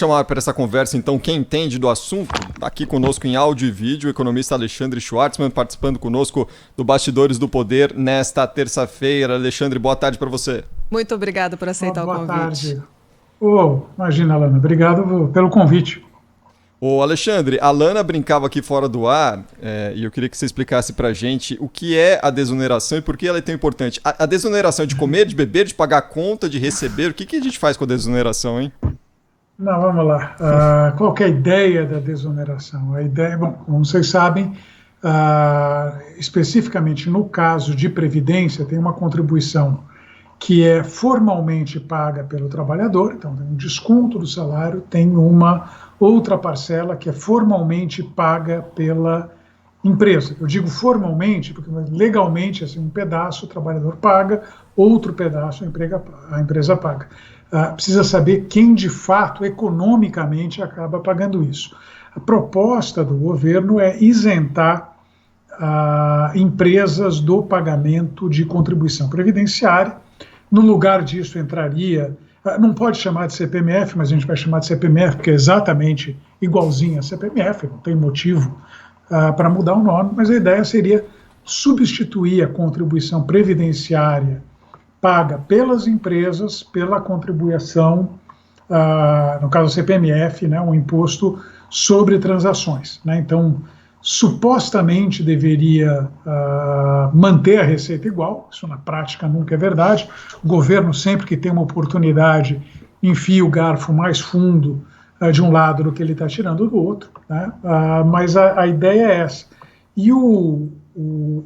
Chamar para essa conversa, então, quem entende do assunto, tá aqui conosco em áudio e vídeo, o economista Alexandre Schwartzman, participando conosco do Bastidores do Poder nesta terça-feira. Alexandre, boa tarde para você. Muito obrigado por aceitar o convite. Boa tarde. Imagina, Alana, obrigado pelo convite. Ô Alexandre, a Lana brincava aqui fora do ar, e eu queria que você explicasse pra gente o que é a desoneração e por que ela é tão importante. A desoneração é de comer, de beber, de pagar conta, de receber, o que a gente faz com a desoneração, hein? Não, vamos lá. Qual que é a ideia da desoneração? A ideia, bom, como vocês sabem, especificamente no caso de previdência, tem uma contribuição que é formalmente paga pelo trabalhador, então tem um desconto do salário, tem uma outra parcela que é formalmente paga pela empresa. Eu digo formalmente, porque legalmente, assim, um pedaço o trabalhador paga, outro pedaço a empresa paga. Precisa saber quem, de fato, economicamente acaba pagando isso. A proposta do governo é isentar empresas do pagamento de contribuição previdenciária. No lugar disso entraria, não pode chamar de CPMF, mas a gente vai chamar de CPMF, porque é exatamente igualzinho a CPMF, não tem motivo para mudar o nome, mas a ideia seria substituir a contribuição previdenciária paga pelas empresas pela contribuição, no caso do CPMF, né, um imposto sobre transações, né? Então, supostamente deveria manter a receita igual, isso na prática nunca é verdade. O governo, sempre que tem uma oportunidade, enfia o garfo mais fundo de um lado do que ele está tirando do outro, né? Mas a ideia é essa. E o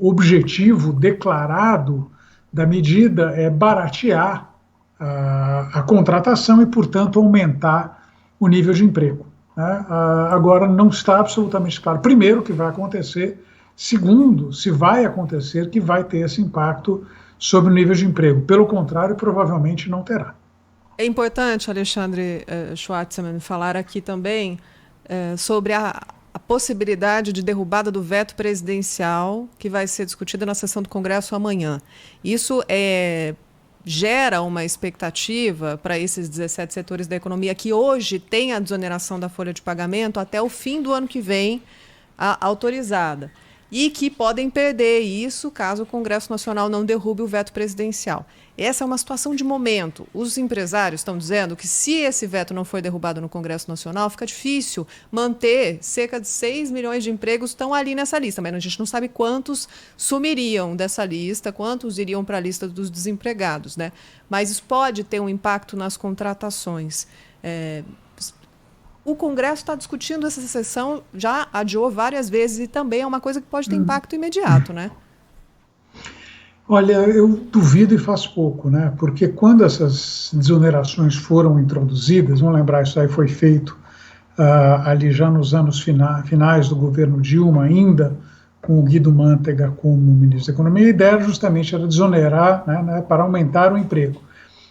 objetivo declarado da medida é baratear a contratação e, portanto, aumentar o nível de emprego, né? Agora, não está absolutamente claro, primeiro, o que vai acontecer, segundo, se vai acontecer, que vai ter esse impacto sobre o nível de emprego. Pelo contrário, provavelmente não terá. É importante, Alexandre Schwartzman, falar aqui também sobre a possibilidade de derrubada do veto presidencial que vai ser discutida na sessão do Congresso amanhã. Isso gera uma expectativa para esses 17 setores da economia que hoje têm a desoneração da folha de pagamento até o fim do ano que vem autorizada e que podem perder isso caso o Congresso Nacional não derrube o veto presidencial. Essa é uma situação de momento. Os empresários estão dizendo que se esse veto não for derrubado no Congresso Nacional, fica difícil manter cerca de 6 milhões de empregos que estão ali nessa lista, mas a gente não sabe quantos sumiriam dessa lista, quantos iriam para a lista dos desempregados, né? Mas isso pode ter um impacto nas contratações. O Congresso está discutindo essa sessão, já adiou várias vezes e também é uma coisa que pode ter impacto imediato, né? Olha, eu duvido e faz pouco, né? Porque quando essas desonerações foram introduzidas, vamos lembrar, isso aí foi feito ali já nos anos finais do governo Dilma, ainda com o Guido Mantega como ministro da Economia, a ideia justamente era desonerar, né, para aumentar o emprego.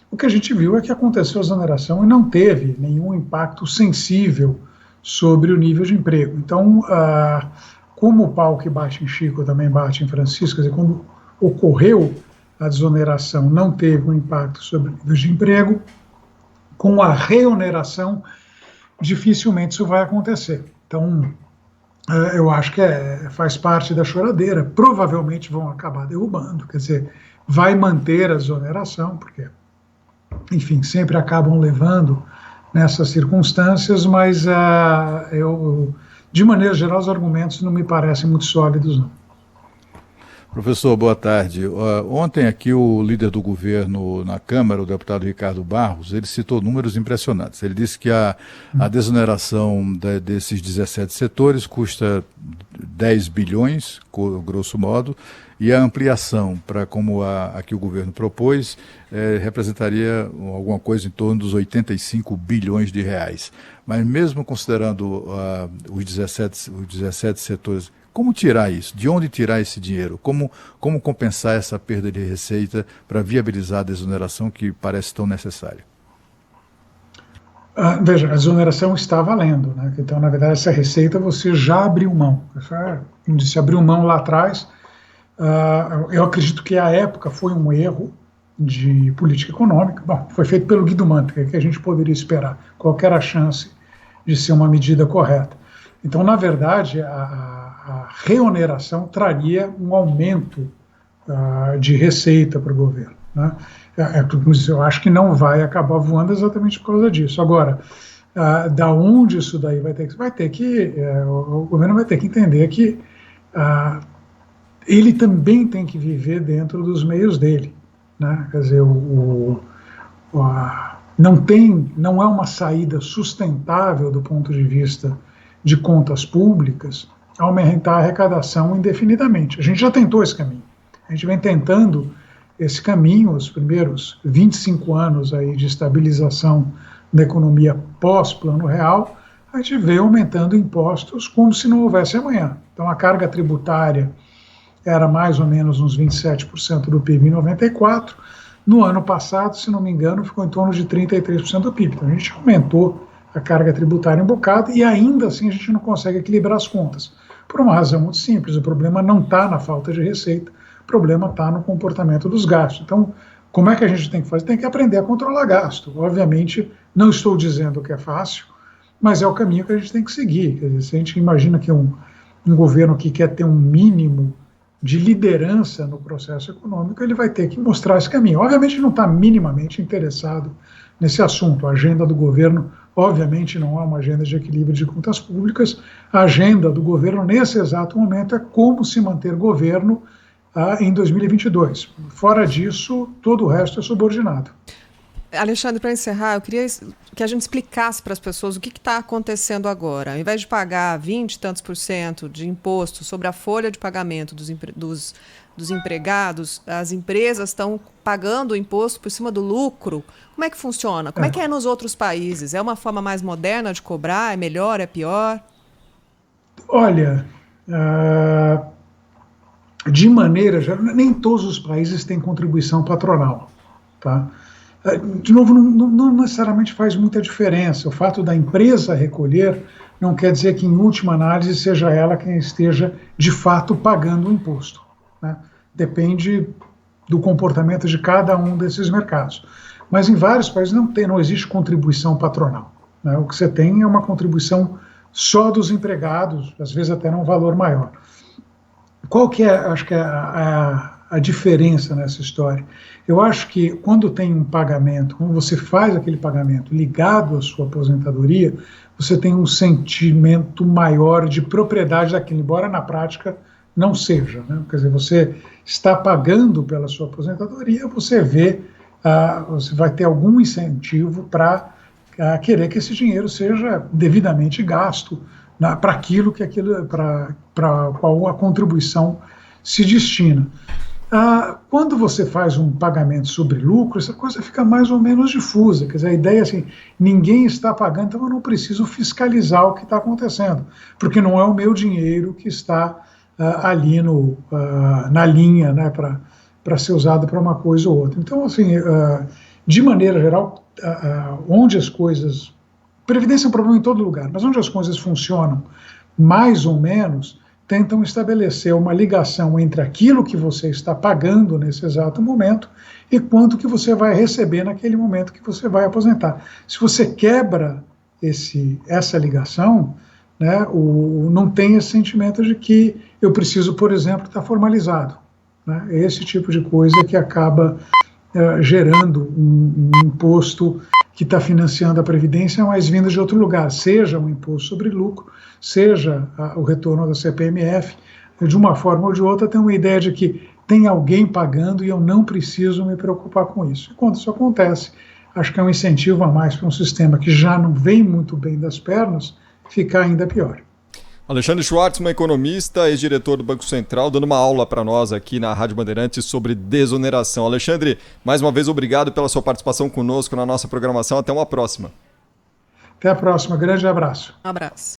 O que a gente viu é que aconteceu a desoneração e não teve nenhum impacto sensível sobre o nível de emprego. Então, como o pau que bate em Chico também bate em Francisco, quer dizer, quando ocorreu a desoneração, não teve um impacto sobre o nível de emprego, com a reoneração, dificilmente isso vai acontecer. Então, eu acho que faz parte da choradeira. Provavelmente vão acabar derrubando, quer dizer, vai manter a desoneração, porque, enfim, sempre acabam levando nessas circunstâncias, mas de maneira geral, os argumentos não me parecem muito sólidos, não. Professor, boa tarde. Ontem aqui o líder do governo na Câmara, o deputado Ricardo Barros, ele citou números impressionantes. Ele disse que a desoneração desses 17 setores custa 10 bilhões, grosso modo, e a ampliação para como a que o governo propôs representaria alguma coisa em torno dos 85 bilhões de reais. Mas mesmo considerando os 17 setores, como tirar isso? De onde tirar esse dinheiro? Como compensar essa perda de receita para viabilizar a desoneração que parece tão necessária? Veja, a desoneração está valendo, né? Então, na verdade, essa receita você já abriu mão. Se abriu mão lá atrás, eu acredito que à época foi um erro de política econômica. Bom, foi feito pelo Guido Mantega, que a gente poderia esperar. Qual que era a chance de ser uma medida correta? Então, na verdade, a reoneração traria um aumento de receita para o governo, né? Eu acho que não vai acabar voando exatamente por causa disso. Agora, da onde isso daí o governo vai ter que entender que ele também tem que viver dentro dos meios dele, né? Quer dizer, não é uma saída sustentável do ponto de vista de contas públicas aumentar a arrecadação indefinidamente. A gente já tentou esse caminho. A gente vem tentando esse caminho, os primeiros 25 anos aí de estabilização da economia pós-Plano Real, a gente veio aumentando impostos como se não houvesse amanhã. Então, a carga tributária era mais ou menos uns 27% do PIB em 94. No ano passado, se não me engano, ficou em torno de 33% do PIB. Então, a gente aumentou a carga tributária um bocado e ainda assim a gente não consegue equilibrar as contas. Por uma razão muito simples, o problema não está na falta de receita, o problema está no comportamento dos gastos. Então, como é que a gente tem que fazer? Tem que aprender a controlar gasto. Obviamente, não estou dizendo que é fácil, mas é o caminho que a gente tem que seguir. Quer dizer, se a gente imagina que um governo que quer ter um mínimo de liderança no processo econômico, ele vai ter que mostrar esse caminho. Obviamente, não está minimamente interessado nesse assunto. A agenda do governo, obviamente, não é uma agenda de equilíbrio de contas públicas. A agenda do governo, nesse exato momento, é como se manter governo em 2022. Fora disso, todo o resto é subordinado. Alexandre, para encerrar, eu queria que a gente explicasse para as pessoas o que está acontecendo agora. Ao invés de pagar 20 e tantos % de imposto sobre a folha de pagamento dos empregados, as empresas estão pagando o imposto por cima do lucro. Como é que funciona? Como é que é nos outros países? É uma forma mais moderna de cobrar? É melhor? É pior? Olha, de maneira geral, nem todos os países têm contribuição patronal, tá? De novo, não necessariamente faz muita diferença. O fato da empresa recolher não quer dizer que, em última análise, seja ela quem esteja, de fato, pagando o imposto, né? Depende do comportamento de cada um desses mercados. Mas em vários países não existe contribuição patronal, né? O que você tem é uma contribuição só dos empregados, às vezes até num valor maior. Qual que é, acho que é a diferença nessa história? Eu acho que quando tem um pagamento, quando você faz aquele pagamento ligado à sua aposentadoria, você tem um sentimento maior de propriedade daquilo, embora na prática não seja, né? Quer dizer, você está pagando pela sua aposentadoria, você vai ter algum incentivo para querer que esse dinheiro seja devidamente gasto para aquilo para qual a contribuição se destina. Quando você faz um pagamento sobre lucro, essa coisa fica mais ou menos difusa. Quer dizer, a ideia é assim, ninguém está pagando, então eu não preciso fiscalizar o que está acontecendo, porque não é o meu dinheiro que está ali na linha, né, para ser usado para uma coisa ou outra. Então, assim, de maneira geral, onde as coisas... Previdência é um problema em todo lugar, mas onde as coisas funcionam mais ou menos, tentam estabelecer uma ligação entre aquilo que você está pagando nesse exato momento e quanto que você vai receber naquele momento que você vai aposentar. Se você quebra essa ligação, né, não tem esse sentimento de que eu preciso, por exemplo, estar formalizado, né? Esse tipo de coisa que acaba gerando um imposto que está financiando a Previdência, mas vindo de outro lugar, seja um imposto sobre lucro, seja o retorno da CPMF, de uma forma ou de outra tem uma ideia de que tem alguém pagando e eu não preciso me preocupar com isso. E quando isso acontece, acho que é um incentivo a mais para um sistema que já não vem muito bem das pernas, ficar ainda pior. Alexandre Schwartzman, economista, ex-diretor do Banco Central, dando uma aula para nós aqui na Rádio Bandeirantes sobre desoneração. Alexandre, mais uma vez, obrigado pela sua participação conosco na nossa programação. Até uma próxima. Até a próxima. Grande abraço. Um abraço.